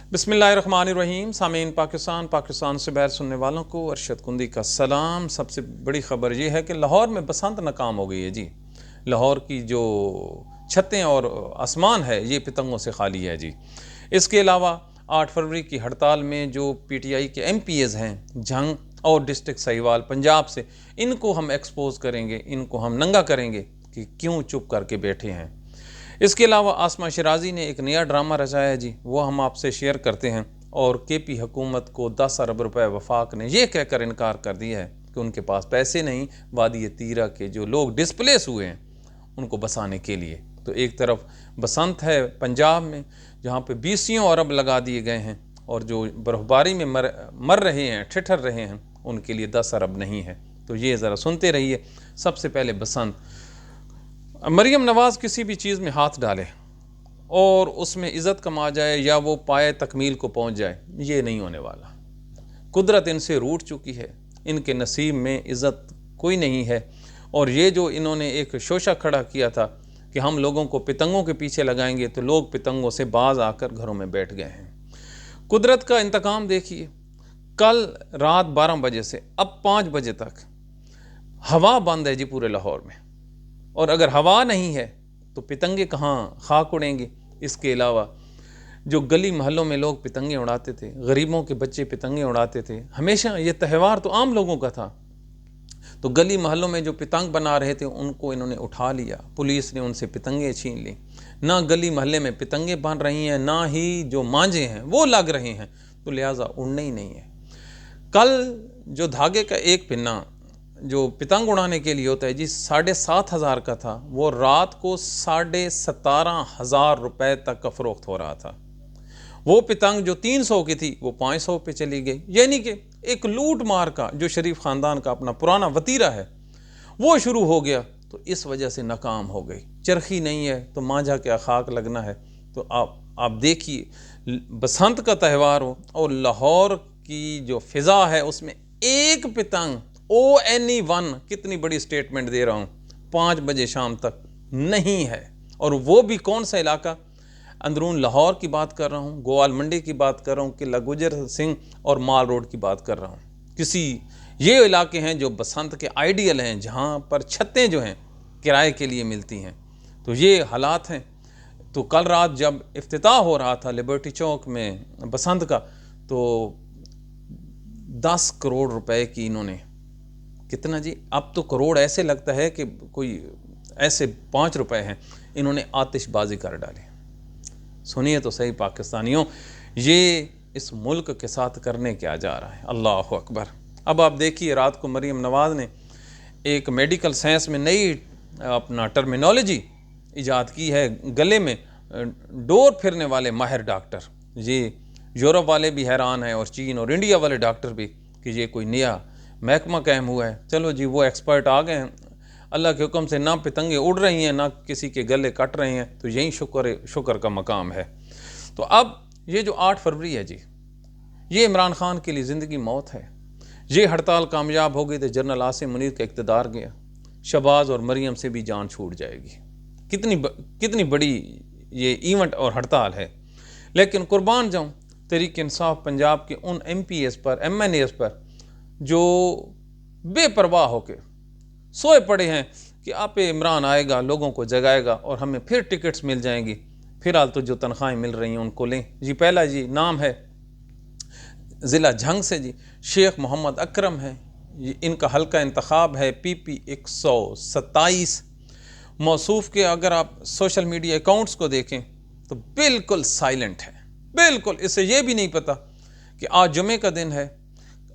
बिस्मिल्लाहिर्रहमानिर्रहीम। सामीन पाकिस्तान से बाहर सुनने वालों को अरशद कुंदी का सलाम। सबसे बड़ी ख़बर यह है कि लाहौर में बसंत नाकाम हो गई है जी। लाहौर की जो छतें और आसमान है ये पतंगों से खाली है जी। इसके अलावा 8 फरवरी की हड़ताल में जो PTI के MPs हैं जंग और डिस्ट्रिक्ट साहिवाल पंजाब से, इनको हम एक्सपोज करेंगे, इनको हम नंगा करेंगे कि क्यों चुप करके बैठे हैं। इसके अलावा आसमा शिराजी ने एक नया ड्रामा रचाया है जी, वो हम आपसे शेयर करते हैं। और KP हुकूमत को 10 अरब रुपए वफाक ने यह कहकर इनकार कर दिया है कि उनके पास पैसे नहीं वादी तीरा के जो लोग डिस्प्लेस हुए हैं उनको बसाने के लिए। तो एक तरफ बसंत है पंजाब में जहाँ पे 20 अरब लगा दिए गए हैं, और जो बर्फबारी में मर रहे हैं, ठिठर रहे हैं, उनके लिए 10 अरब नहीं है। तो ये ज़रा सुनते रहिए। सबसे पहले बसंत, मरियम नवाज़ किसी भी चीज़ में हाथ डाले और उसमें इज़्ज़त कमा जाए या वो पाए तकमील को पहुंच जाए, ये नहीं होने वाला। कुदरत इनसे रूठ चुकी है, इनके नसीब में इज़्ज़त कोई नहीं है। और ये जो इन्होंने एक शोशा खड़ा किया था कि हम लोगों को पतंगों के पीछे लगाएंगे, तो लोग पतंगों से बाज आकर घरों में बैठ गए हैं। कुदरत का इंतकाम देखिए। कल रात 12 बजे से अब 5 बजे तक हवा बंद है जी पूरे लाहौर में, और अगर हवा नहीं है तो पतंगे कहाँ खाक उड़ेंगे। इसके अलावा जो गली महलों में लोग पतंगे उड़ाते थे, गरीबों के बच्चे पतंगे उड़ाते थे, हमेशा ये त्यौहार तो आम लोगों का था, तो गली महलों में जो पतंग बना रहे थे उनको इन्होंने उठा लिया, पुलिस ने उनसे पतंगे छीन ली। ना गली महल्ले में पतंगे बन रही हैं, ना ही जो मांझे हैं वो लग रहे हैं, तो लिहाजा उड़ने ही नहीं है। कल जो धागे का एक पिन्ना जो पतंग उड़ाने के लिए होता है जी 7,500 का था, वो रात को 17,500 रुपए तक का फरोख्त हो रहा था। वो पतंग जो 300 की थी वो 500 पे चली गई। यानी कि एक लूट मार का जो शरीफ ख़ानदान का अपना पुराना वतीरा है वो शुरू हो गया, तो इस वजह से नाकाम हो गई। चरखी नहीं है तो मांझा क्या खाक लगना है। तो आप देखिए, बसंत का त्यौहार हो और लाहौर की जो फ़िज़ा है उसमें एक पतंग ONE1, कितनी बड़ी स्टेटमेंट दे रहा हूँ, 5 बजे शाम तक नहीं है। और वो भी कौन सा इलाका, अंदरून लाहौर की बात कर रहा हूँ, गोवाल मंडी की बात कर रहा हूँ, किला गुजर सिंह और माल रोड की बात कर रहा हूँ। किसी ये इलाके हैं जो बसंत के आइडियल हैं, जहाँ पर छतें जो हैं किराए के लिए मिलती हैं। तो ये हालात हैं। तो कल रात जब इफ्तिताह हो रहा था लिबर्टी चौक में बसंत का, तो 10 करोड़ रुपए की इन्होंने, कितना जी, अब तो करोड़ ऐसे लगता है कि कोई ऐसे 5 रुपए हैं, इन्होंने आतिशबाजी कर डाली। सुनिए तो सही पाकिस्तानियों, ये इस मुल्क के साथ करने क्या जा रहा है। अल्लाह अकबर। अब आप देखिए, रात को मरियम नवाज़ ने एक मेडिकल साइंस में नई अपना टर्मिनोलॉजी ईजाद की है, गले में डोर फिरने वाले माहिर डॉक्टर। ये यूरोप वाले भी हैरान हैं और चीन और इंडिया वाले डॉक्टर भी कि ये कोई नया महकमा कायम हुआ है। चलो जी, वो एक्सपर्ट आ गए हैं, अल्लाह के हुक्म से ना पतंगे उड़ रही हैं, ना किसी के गले कट रहे हैं, तो यही शुक्र का मकाम है। तो अब ये जो 8 फरवरी है जी, ये इमरान खान के लिए ज़िंदगी मौत है। ये हड़ताल कामयाब हो गई तो जनरल आसिम मुनीर का इक़्तिदार गया, शहबाज और मरियम से भी जान छूट जाएगी। कितनी बड़ी ये इवेंट और हड़ताल है। लेकिन कुर्बान जाऊँ तहरीक इंसाफ पंजाब के उन MPs पर, MNAs पर जो बेपरवाह होकर सोए पड़े हैं कि आप इमरान आएगा, लोगों को जगाएगा और हमें फिर टिकट्स मिल जाएंगी। फिलहाल तो जो तनख्वाहें मिल रही हैं उनको लें जी। पहला जी नाम है ज़िला झंग से जी, शेख मोहम्मद अकरम है। इनका हल्का इंतखाब है PP 127। मौसूफ के अगर आप सोशल मीडिया अकाउंट्स को देखें तो बिल्कुल साइलेंट है, बिल्कुल। इससे ये भी नहीं पता कि आज जुमे का दिन है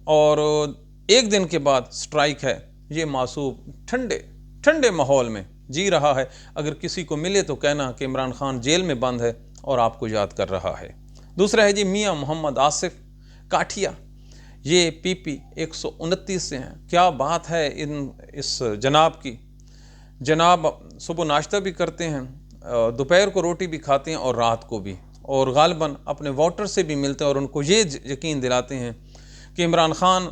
और एक दिन के बाद स्ट्राइक है। ये मासूम ठंडे माहौल में जी रहा है। अगर किसी को मिले तो कहना कि इमरान खान जेल में बंद है और आपको याद कर रहा है। दूसरा है जी मियाँ मोहम्मद आसिफ काठिया, ये PP 129 से हैं। क्या बात है इस जनाब की। जनाब सुबह नाश्ता भी करते हैं, दोपहर को रोटी भी खाते हैं और रात को भी, और गालिबन अपने वोटर से भी मिलते हैं और उनको ये यकीन दिलाते हैं कि इमरान खान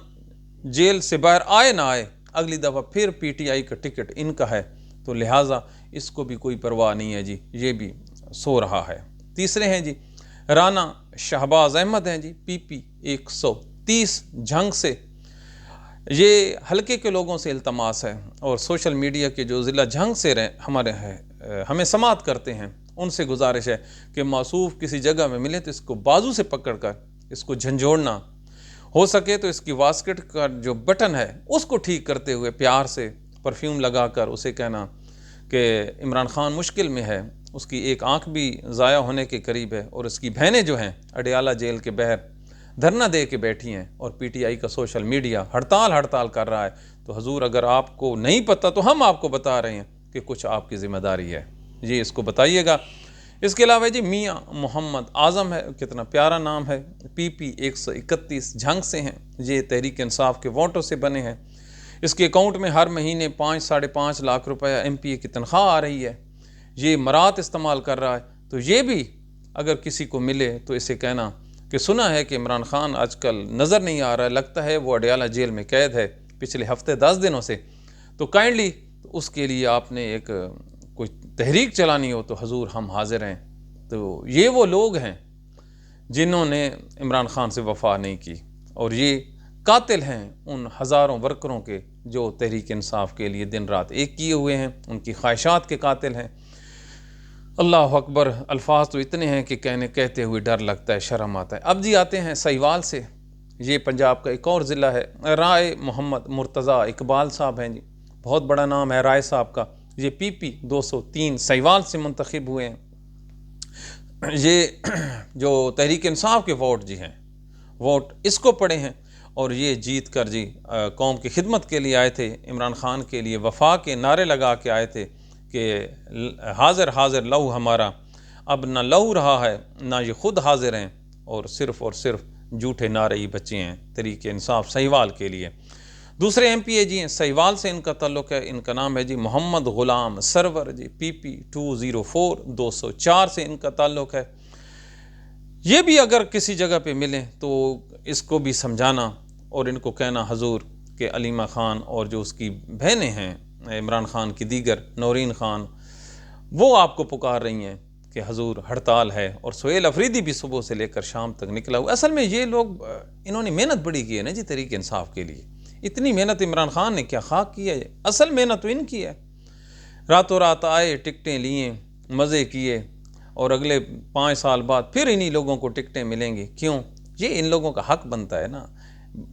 जेल से बाहर आए ना आए, अगली दफ़ा फिर PTI का टिकट इनका है। तो लिहाजा इसको भी कोई परवाह नहीं है जी, ये भी सो रहा है। तीसरे हैं जी राना शहबाज अहमद हैं जी, PP 130 झंग से। ये हलके के लोगों से इल्तमास है और सोशल मीडिया के जो ज़िला झंग से हमारे हैं हमें समात करते हैं, उनसे गुजारिश है कि मासूफ किसी जगह में मिले तो इसको बाजू से पकड़कर इसको झंझोड़ना, हो सके तो इसकी वास्केट का जो बटन है उसको ठीक करते हुए प्यार से परफ्यूम लगाकर उसे कहना कि इमरान खान मुश्किल में है, उसकी एक आंख भी ज़ाया होने के करीब है और उसकी बहनें जो हैं अडियाला जेल के बाहर धरना दे के बैठी हैं और PTI का सोशल मीडिया हड़ताल कर रहा है। तो हुजूर अगर आपको नहीं पता तो हम आपको बता रहे हैं कि कुछ आपकी ज़िम्मेदारी है, ये इसको बताइएगा। इसके अलावा जी मियाँ मोहम्मद आज़म है, कितना प्यारा नाम है, PP 131 झंग से हैं, ये तहरीक इंसाफ के वोटों से बने हैं। इसके अकाउंट में हर महीने 5-5.5 लाख रुपया MPA की तनख्वाह आ रही है। ये मरात इस्तेमाल कर रहा है, तो ये भी अगर किसी को मिले तो इसे कहना कि सुना है कि इमरान खान आजकल नज़र नहीं आ रहा है, लगता है वो अडियाला जेल में कैद है पिछले हफ्ते 10 दिनों से, तो काइंडली उसके लिए आपने एक कोई तहरीक चलानी हो तो हुजूर हम हाजिर हैं। तो ये वो लोग हैं जिन्होंने इमरान खान से वफा नहीं की और ये कातिल हैं उन हज़ारों वर्करों के जो तहरीक इंसाफ के लिए दिन रात एक किए हुए हैं, उनकी ख्वाहिशात के कातिल हैं। अल्लाह अकबर, अल्फाज तो इतने हैं कि कहते हुए डर लगता है, शर्म आता है। अब जी आते हैं सहीवाल से, ये पंजाब का एक और ज़िला है। राय मोहम्मद मुर्तज़ा इकबाल साहब हैं जी, बहुत बड़ा नाम है राय साहब का, ये PP 203 सहीवाल से मुंतखब हुए हैं। ये जो तहरीक इंसाफ के वोट जी हैं, वोट इसको पड़े हैं और ये जीत कर जी कौम की खिदमत के लिए आए थे, इमरान खान के लिए वफा के नारे लगा के आए थे कि हाजिर हाजिर लहू हमारा, अब ना लहू रहा है ना ये ख़ुद हाजिर हैं और सिर्फ झूठे नारे ही बचे हैं तहरीक इंसाफ सहीवाल के लिए। दूसरे MPA जी हैं, सहीवाल से इनका ताल्लुक़ है, इनका नाम है जी मोहम्मद ग़ुलाम सरवर जी, PP 204 204 से इनका ताल्लुक़ है। ये भी अगर किसी जगह पे मिलें तो इसको भी समझाना और इनको कहना हुजूर के अलीमा ख़ान और जो उसकी बहनें हैं इमरान ख़ान की दीगर, नौरीन ख़ान, वो आपको पुकार रही हैं कि हुजूर हड़ताल है। और सुहेल अफरीदी भी सुबह से लेकर शाम तक निकला हुआ। असल में ये लोग इन्होंने मेहनत बड़ी की है ना जी तहरीक इंसाफ के लिए, इतनी मेहनत इमरान ख़ान ने क्या खाक की है, असल मेहनत तो इनकी है। रातों रात आए, टिकटें लिए, मज़े किए और अगले 5 साल बाद फिर इन्हीं लोगों को टिकटें मिलेंगी। क्यों? ये इन लोगों का हक बनता है ना,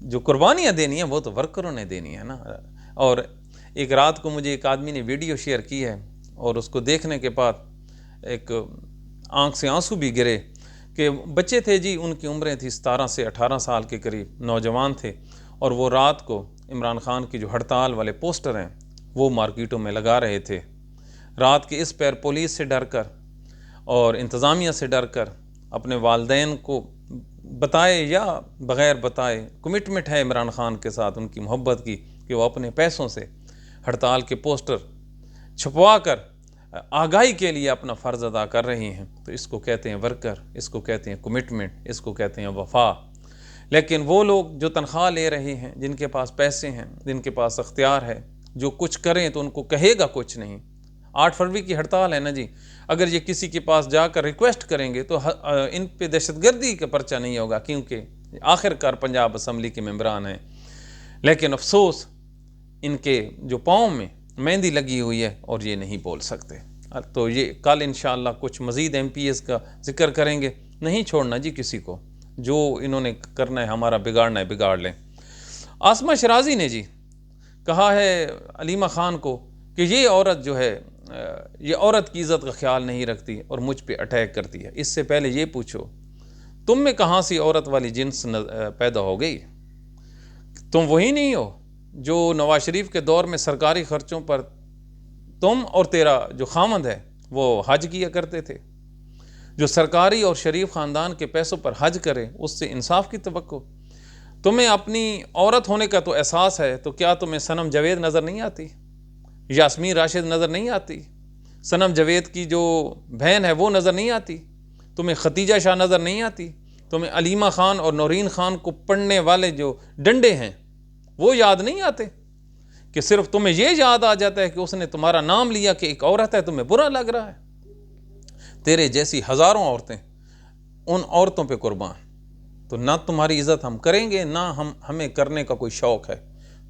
जो कुर्बानियाँ देनी है वो तो वर्करों ने देनी है ना। और एक रात को मुझे एक आदमी ने वीडियो शेयर की है और उसको देखने के बाद एक आंख से आंसू भी गिरे कि बच्चे थे जी, उनकी उम्रें थी 17 से 18 साल के करीब, नौजवान थे, और वो रात को इमरान ख़ान की जो हड़ताल वाले पोस्टर हैं वो मार्केटों में लगा रहे थे। रात के इस पैर पुलिस से डर कर और इंतज़ामिया से डर कर अपने वालिदैन को बताए या बग़ैर बताए, कमिटमेंट है इमरान ख़ान के साथ उनकी मोहब्बत की कि वो अपने पैसों से हड़ताल के पोस्टर छपवा कर आगाही के लिए अपना फ़र्ज़ अदा कर रहे हैं। तो इसको कहते हैं वर्कर, इसको कहते हैं कमिटमेंट, इसको कहते हैं वफा। लेकिन वो लोग जो तनख्वाह ले रहे हैं, जिनके पास पैसे हैं, जिनके पास अख्तियार है, जो कुछ करें तो उनको कहेगा कुछ नहीं। 8 फरवरी की हड़ताल है ना जी, अगर ये किसी के पास जाकर रिक्वेस्ट करेंगे तो इन पे दहशतगर्दी का पर्चा नहीं होगा, क्योंकि आखिरकार पंजाब असम्बली के मेंबरान हैं। लेकिन अफसोस इनके जो पाँव में मेहंदी लगी हुई है और ये नहीं बोल सकते। तो ये कल इंशाअल्लाह कुछ मज़ीद MPAs का जिक्र करेंगे। नहीं छोड़ना जी किसी को, जो इन्होंने करना है हमारा बिगाड़ना है बिगाड़ लें। आसमा शराजी ने जी कहा है अलीमा ख़ान को कि ये औरत जो है, ये औरत की इज़्ज़त का ख्याल नहीं रखती और मुझ पे अटैक करती है। इससे पहले ये पूछो तुम में कहाँ से औरत वाली जिन्स पैदा हो गई? तुम वही नहीं हो जो नवाज शरीफ के दौर में सरकारी ख़र्चों पर तुम और तेरा जो खामद है वो हज किया करते थे। जो सरकारी और शरीफ ख़ानदान के पैसों पर हज करे उससे इंसाफ की तवक्को। तुम्हें अपनी औरत होने का तो एहसास है, तो क्या तुम्हें सनम जावेद नज़र नहीं आती, यास्मीन राशिद नज़र नहीं आती, सनम जावेद की जो बहन है वो नज़र नहीं आती, तुम्हें खतीजा शाह नज़र नहीं आती, तुम्हें अलीमा ख़ान और नौरीन ख़ान को पढ़ने वाले जो डंडे हैं वो याद नहीं आते, कि सिर्फ तुम्हें ये याद आ जाता है कि उसने तुम्हारा नाम लिया कि एक औरत है, तुम्हें बुरा लग रहा है। तेरे जैसी हज़ारों औरतें ان عورتوں پہ قربان. تو نہ تمہاری عزت ہم کریں گے، نہ ہمیں کرنے کا کوئی شوق ہے.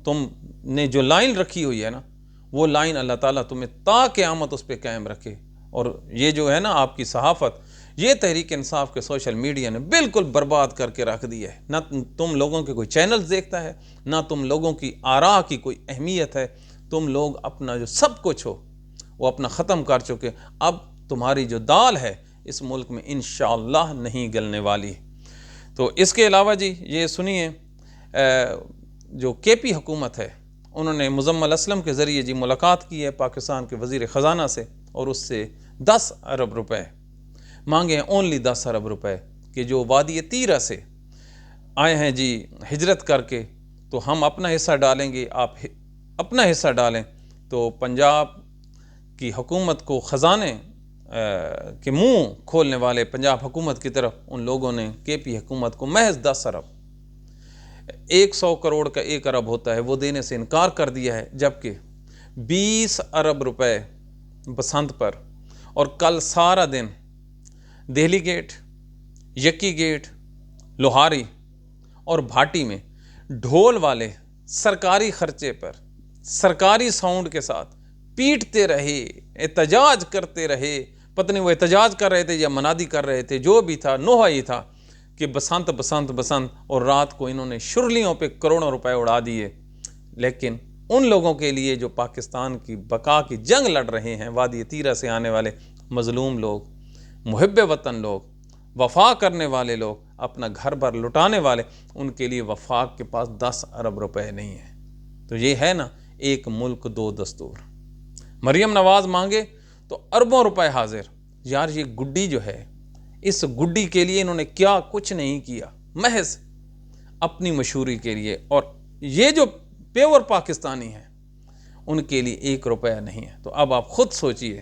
تم نے جو لائن رکھی ہوئی ہے نا، وہ لائن اللہ تعالیٰ تمہیں تا قیامت اس پہ قائم رکھے. اور یہ جو ہے نا آپ کی صحافت، یہ تحریک انصاف کے سوشل میڈیا نے بالکل برباد کر کے رکھ دی ہے. نہ تم لوگوں کے کوئی چینلز دیکھتا ہے، نہ تم لوگوں کی آراء کی کوئی اہمیت ہے. تم لوگ اپنا جو سب کچھ ہو وہ اپنا ختم کر چکے. اب تمہاری جو دال ہے اس ملک میں انشاءاللہ نہیں گلنے والی. تو اس کے علاوہ جی یہ سنیے، جو کے پی حکومت ہے انہوں نے مزمل اسلم کے ذریعے جی ملاقات کی ہے پاکستان کے وزیر خزانہ سے، اور اس سے 10 ارب روپے مانگے ہیں. اونلی 10 ارب روپے کہ جو وادی تیرہ سے آئے ہیں جی ہجرت کر کے، تو ہم اپنا حصہ ڈالیں گے، آپ اپنا حصہ ڈالیں. تو پنجاب کی حکومت کو خزانے کے منہ کھولنے والے پنجاب حکومت کی طرف ان لوگوں نے کے پی حکومت کو محض 10 ارب 100 کروڑ کا 1 ارب ہوتا ہے وہ دینے سے انکار کر دیا ہے. جبکہ 20 ارب روپے بسنت پر، اور کل سارا دن دہلی گیٹ، یکی گیٹ، لوہاری اور بھاٹی میں ڈھول والے سرکاری خرچے پر سرکاری ساؤنڈ کے ساتھ پیٹتے رہے، احتجاج کرتے رہے. پتہ نہیں وہ احتجاج کر رہے تھے یا منادی کر رہے تھے، جو بھی تھا نوحہ ہی تھا کہ بسنت بسنت بسنت. اور رات کو انہوں نے شرلیوں پہ کروڑوں روپے اڑا دیے. لیکن ان لوگوں کے لیے جو پاکستان کی بقا کی جنگ لڑ رہے ہیں، وادی تیرہ سے آنے والے مظلوم لوگ، محب وطن لوگ، وفا کرنے والے لوگ، اپنا گھر بھر لٹانے والے، ان کے لیے وفاق کے پاس 10 ارب روپے نہیں ہیں. تو یہ ہے نا ایک ملک دو دستور. مریم نواز مانگے تو اربوں روپے حاضر. یار یہ گڈی جو ہے، اس گڈی کے لیے انہوں نے کیا کچھ نہیں کیا، محض اپنی مشہوری کے لیے. اور یہ جو پیور پاکستانی ہیں ان کے لیے 1 روپیہ نہیں ہے. تو اب آپ خود سوچئے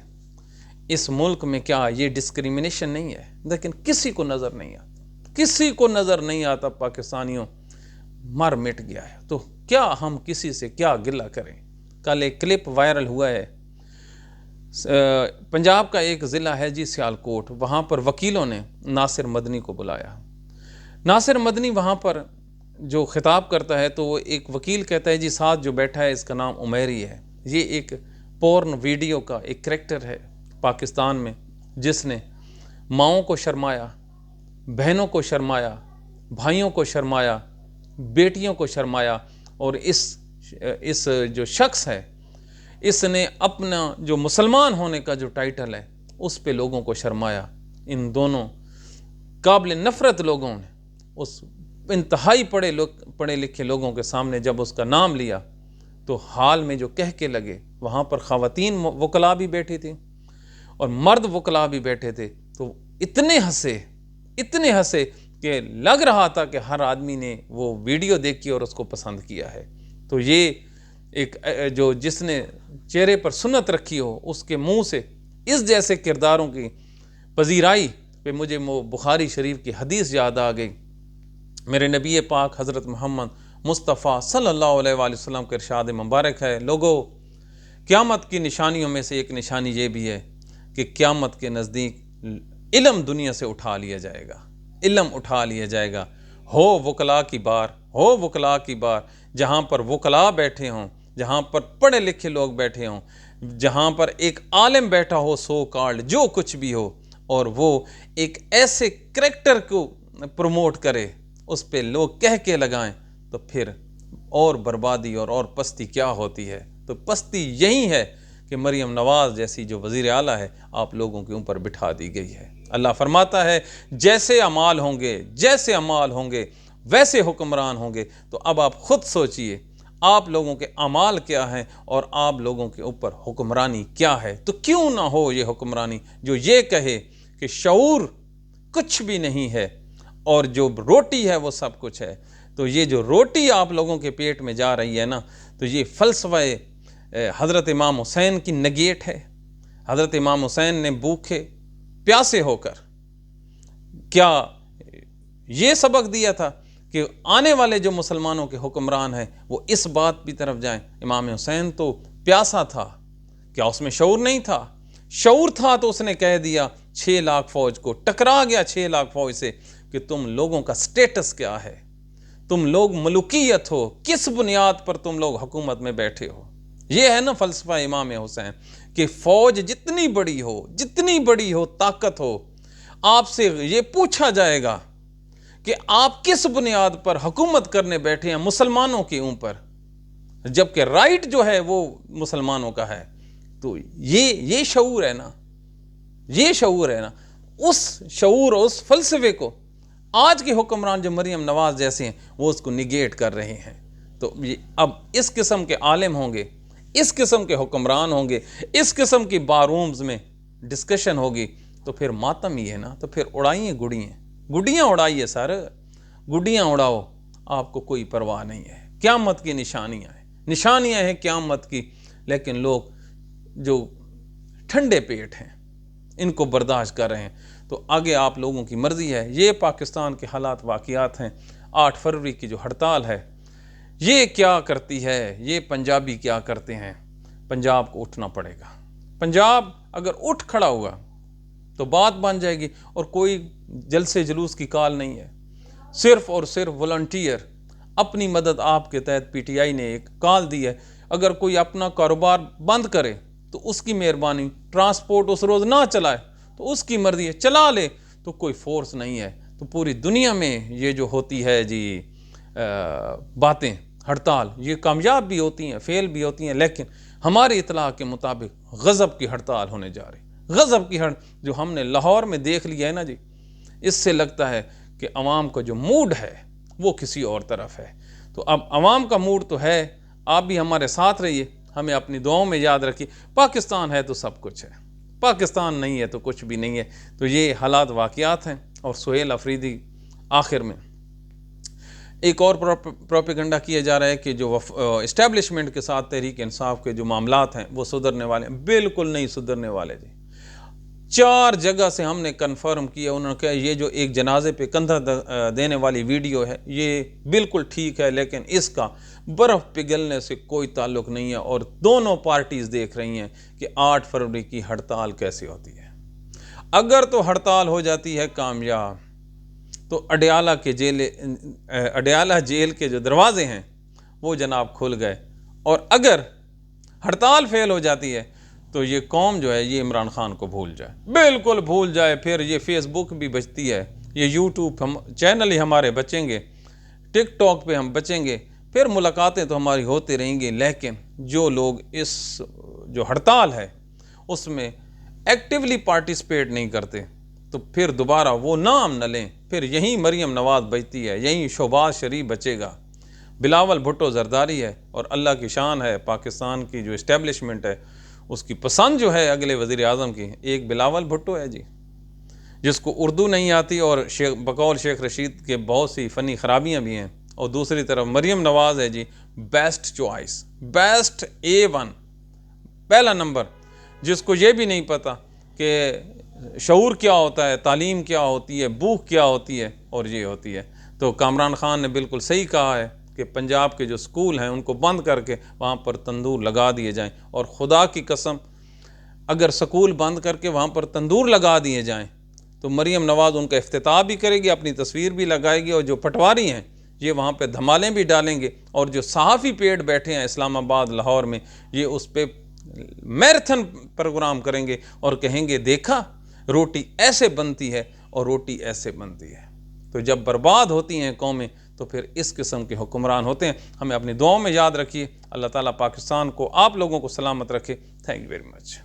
اس ملک میں کیا یہ ڈسکریمنیشن نہیں ہے؟ لیکن کسی کو نظر نہیں آتا، کسی کو نظر نہیں آتا. پاکستانیوں مر مٹ گیا ہے، تو کیا ہم کسی سے کیا گلہ کریں؟ کل ایک کلپ وائرل ہوا ہے، پنجاب کا ایک ضلع ہے جی سیالکوٹ، وہاں پر وکیلوں نے ناصر مدنی کو بلایا. ناصر مدنی وہاں پر جو خطاب کرتا ہے تو وہ ایک وکیل کہتا ہے جی ساتھ جو بیٹھا ہے اس کا نام عمیری ہے. یہ ایک پورن ویڈیو کا ایک کریکٹر ہے پاکستان میں، جس نے ماؤں کو شرمایا، بہنوں کو شرمایا، بھائیوں کو شرمایا، بیٹیوں کو شرمایا. اور اس جو شخص ہے اس نے اپنا جو مسلمان ہونے کا جو ٹائٹل ہے اس پہ لوگوں کو شرمایا. ان دونوں قابل نفرت لوگوں نے اس انتہائی پڑھے لکھے لوگوں کے سامنے جب اس کا نام لیا تو حال میں جو کہہ کے لگے. وہاں پر خواتین وکلاء بھی بیٹھی تھیں اور مرد وکلاء بھی بیٹھے تھے. تو اتنے ہنسے کہ لگ رہا تھا کہ ہر آدمی نے وہ ویڈیو دیکھی اور اس کو پسند کیا ہے. تو یہ ایک جو جس نے چہرے پر سنت رکھی ہو اس کے منہ سے اس جیسے کرداروں کی پذیرائی پہ مجھے بخاری شریف کی حدیث یاد آ گئی. میرے نبی پاک حضرت محمد مصطفیٰ صلی اللہ علیہ وآلہ وسلم کے ارشاد مبارک ہے، لوگو قیامت کی نشانیوں میں سے ایک نشانی یہ بھی ہے کہ قیامت کے نزدیک علم دنیا سے اٹھا لیا جائے گا. علم اٹھا لیا جائے گا. ہو وکلاء کی بار، جہاں پر وکلاء بیٹھے ہوں، جہاں پر پڑھے لکھے لوگ بیٹھے ہوں، جہاں پر ایک عالم بیٹھا ہو، سو کالڈ جو کچھ بھی ہو، اور وہ ایک ایسے کریکٹر کو پروموٹ کرے، اس پہ لوگ کہہ کے لگائیں، تو پھر اور بربادی اور پستی کیا ہوتی ہے؟ تو پستی یہی ہے کہ مریم نواز جیسی جو وزیر اعلیٰ ہے آپ لوگوں کے اوپر بٹھا دی گئی ہے. اللہ فرماتا ہے جیسے اعمال ہوں گے ویسے حکمران ہوں گے. تو اب آپ خود سوچئے آپ لوگوں کے اعمال کیا ہیں اور آپ لوگوں کے اوپر حکمرانی کیا ہے. تو کیوں نہ ہو یہ حکمرانی جو یہ کہے کہ شعور کچھ بھی نہیں ہے اور جو روٹی ہے وہ سب کچھ ہے. تو یہ جو روٹی آپ لوگوں کے پیٹ میں جا رہی ہے نا، تو یہ فلسفہ حضرت امام حسین کی نگیٹ ہے. حضرت امام حسین نے بھوکے پیاسے ہو کر کیا یہ سبق دیا تھا کہ آنے والے جو مسلمانوں کے حکمران ہیں وہ اس بات کی طرف جائیں. امام حسین تو پیاسا تھا، کیا اس میں شعور نہیں تھا؟ شعور تھا تو اس نے کہہ دیا 6 लाख फौज को, टकरा गया 6 लाख फौज से कि तुम लोगों का स्टेटस क्या है, तुम लोग मलूकियत हो, किस बुनियाद पर तुम लोग हुकूमत में बैठे हो। ये है ना फ़लसफ़ा इमाम हुसैन कि फ़ौज जितनी बड़ी हो ताकत हो, आपसे ये पूछा जाएगा कि आप किस बुनियाद पर हुकूमत करने बैठे हैं मुसलमानों के ऊपर, जबकि राइट जो है वो मुसलमानों का है। तो ये शऊर है ना, ये शऊर है ना। उस शऊर, उस फ़लसफ़े को आज के हुक्मरान जो मरियम नवाज़ जैसे हैं वो उसको निगेट कर रहे हैं। तो ये अब इस किस्म के आलिम होंगे, इस किस्म के हुक्मरान होंगे, इस किस्म की बारूम्स में डिस्कशन होगी, तो फिर मातम ही है ना। तो फिर उड़ाइए गुड़ियाँ उड़ाइए सर, गुड़ियाँ उड़ाओ, आपको कोई परवाह नहीं है। क़यामत की निशानियाँ हैं क़यामत की, लेकिन लोग जो ठंडे पेट हैं इनको बर्दाश्त कर रहे हैं। तो आगे आप लोगों की मर्ज़ी है। ये पाकिस्तान के हालात वाक़ियात हैं। 8 फरवरी की जो हड़ताल है ये क्या करती है, ये पंजाबी क्या करते हैं। पंजाब को उठना पड़ेगा। पंजाब अगर उठ खड़ा हुआ तो बात बन जाएगी, और कोई जलसे जुलूस की कॉल नहीं है, सिर्फ़ और सिर्फ वॉलंटियर अपनी मदद आपके तहत पीटीआई ने एक कॉल दी है। अगर कोई अपना कारोबार बंद करे तो उसकी मेहरबानी, ट्रांसपोर्ट उस रोज़ ना चलाए तो उसकी मर्ज़ी है, चला ले तो कोई फोर्स नहीं है। तो पूरी दुनिया में ये जो होती है जी बातें, हड़ताल, ये कामयाब भी होती हैं, फेल भी होती हैं, लेकिन हमारी इतला के मुताबिक गज़ब की हड़ताल होने जा रही। गज़ब की जो हमने लाहौर में देख लिया है ना जी, इससे लगता है कि अवाम का जो मूड है वो किसी और तरफ है। तो अब अवाम का मूड तो है, आप भी हमारे साथ रहिए, हमें अपनी दुआओं में याद रखिए। पाकिस्तान है तो सब कुछ है, पाकिस्तान नहीं है तो कुछ भी नहीं है। तो ये हालात वाक़ियात हैं। और सुहेल अफरीदी आखिर में एक और प्रोपेगेंडा किया जा रहा है कि जो इस्टेब्लिशमेंट के साथ तहरीक इंसाफ के जो मामलात हैं वो सुधरने वाले हैं। बिल्कुल नहीं सुधरने वाले जी। 4 जगह से हमने कन्फर्म किया, उन्होंने कहा ये जो एक जनाजे पे कंधा देने वाली वीडियो है ये बिल्कुल ठीक है, लेकिन इसका बर्फ़ पिघलने से कोई ताल्लुक़ नहीं है। और दोनों पार्टीज़ देख रही हैं कि 8 फरवरी की हड़ताल कैसे होती है। अगर तो हड़ताल हो जाती है कामयाब तो अडयाला जेल के जो दरवाजे हैं वो जनाब खुल गए। और अगर हड़ताल फेल हो जाती है तो ये कौम जो है ये इमरान खान को भूल जाए, बिल्कुल भूल जाए। फिर ये फेसबुक भी बचती है, ये यूट्यूब हम चैनल ही हमारे बचेंगे, टिकटॉक पे हम बचेंगे, फिर मुलाकातें तो हमारी होती रहेंगी। लेकिन जो लोग इस जो हड़ताल है उसमें एक्टिवली पार्टिसिपेट नहीं करते तो फिर दोबारा वो नाम न लें। फिर यहीं मरियम नवाज़ बचती है, यहीं शहबाज शरीफ बचेगा, बिलावल भुट्टो जरदारी है। और अल्लाह की शान है, पाकिस्तान की जो इस्टेब्लिशमेंट है उसकी पसंद जो है अगले वज़ीर आज़म की, एक बिलावल भुट्टो है जी, जिसको उर्दू नहीं आती और बकौल शेख रशीद के बहुत सी फ़नी ख़राबियाँ भी हैं। और दूसरी तरफ मरियम नवाज़ है जी बेस्ट चॉइस, बेस्ट A1, पहला नंबर, जिसको ये भी नहीं पता कि शऊर क्या होता है, तालीम क्या होती है, भूख क्या होती है, और ये होती है। तो कामरान ख़ान ने बिल्कुल सही कहा है कि पंजाब के जो स्कूल हैं उनको बंद करके वहाँ पर तंदूर लगा दिए जाएं। और ख़ुदा की कसम अगर स्कूल बंद करके वहाँ पर तंदूर लगा दिए जाएं तो मरियम नवाज़ उनका इफ्तिताह भी करेगी, अपनी तस्वीर भी लगाएगी, और जो पटवारी हैं ये वहाँ पे धमालें भी डालेंगे। और जो सहाफ़ी पेड़ बैठे हैं इस्लामाबाद, लाहौर में, ये उस पर मैराथन प्रोग्राम करेंगे और कहेंगे देखा रोटी ऐसे बनती है और रोटी ऐसे बनती है। तो जब बर्बाद होती हैं कौमें तो फिर इस किस्म के हुक्मरान होते हैं। हमें अपनी दुआओं में याद रखिए। अल्लाह ताला पाकिस्तान को, आप लोगों को सलामत रखे। Thank you very much.